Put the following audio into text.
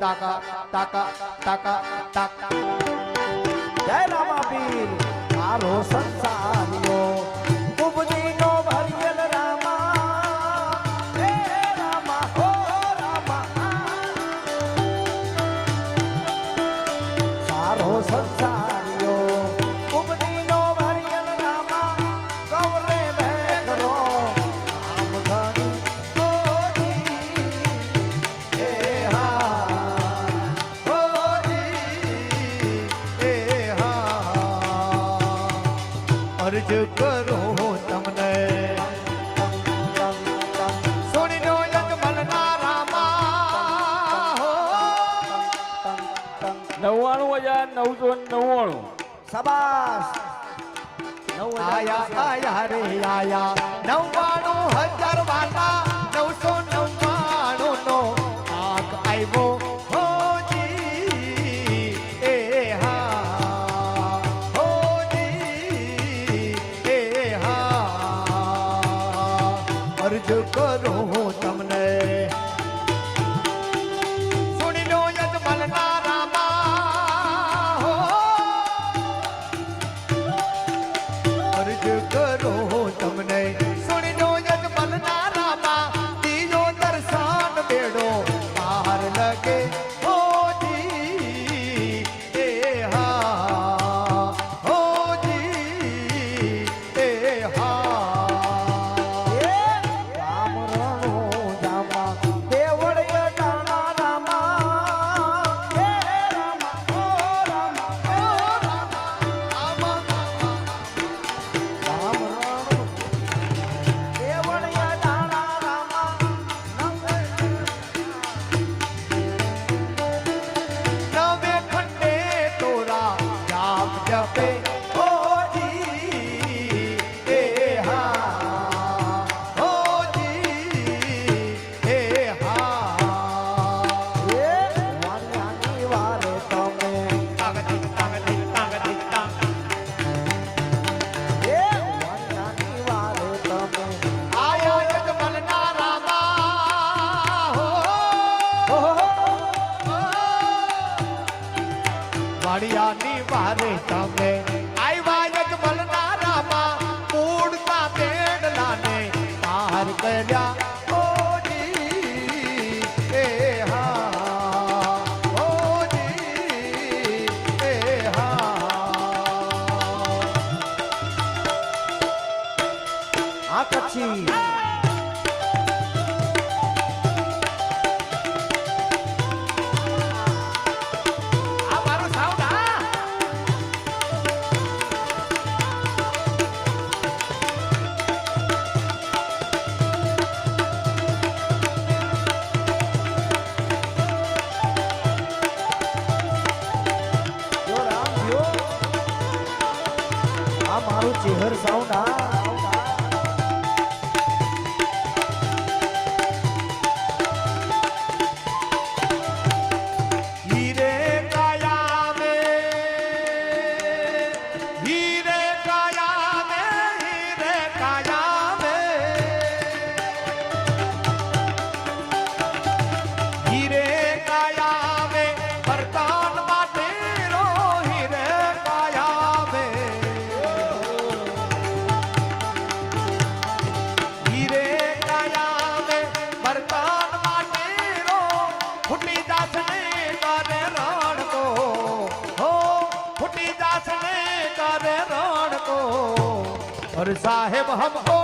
તાકા તાકા તાકા તાકા જય રામાપીર મારો સંસારિયો ઉપજીનો ભરિયલ રામા હે રામા હો રામા સારો સંસારિયો ઉપજીનો ભરિયલ રામા કવરે બેકરો આમ ઘણી હોજી હે હા હોજી એ હા અરજ કરો તમને સોનીનો યજમલના રામા 99,999 શાબાશ આયા આયા રે આયા 99,000 વાલા 999 નો આંક આવ્યો હોજી એ હા હોજી એ હા અરજ કરો તમને સુણી લો યજમલના રામા હો અરજ કરો તમને સુણી લો યજમલના રામા દીજો દર્શન બેડો બહાર લગે હોજી એ હા હોજી એ હા રામ રણો જામા દેવળય ટાણા રામા હે રામા ઓ રામા ઓ રામા રામ રણો દેવળય ટાણા રામા નવે ખંડે તોરા જાપ જપે હોજી એ હા હોજી એ હા એ વાણિયાની વારે તમે તાગતી તાગતી તાગતી તાગ એ વાણિયાની વારે તમે આયા યજમલના રામા હો વાડિયાની વારે તમે આવ્યા યજમલના રામા ઉડતા બેડલાને પાર કર્યા હોજી એ હા હોજી એ હા આ કચ્છી આ મારું સાઉન્ડ હા જો રામ જો આ મારું ચેહર સાઉન્ડ આ हीरे काया में हीरे काया में हीरे काया में हीरे काया में बरतान बाटेरो हीरे काया में हीरे काया में बरतान बाटेरो फुटी दासने करे रण को हो फुटी दासने करे रण को और साहेब हमको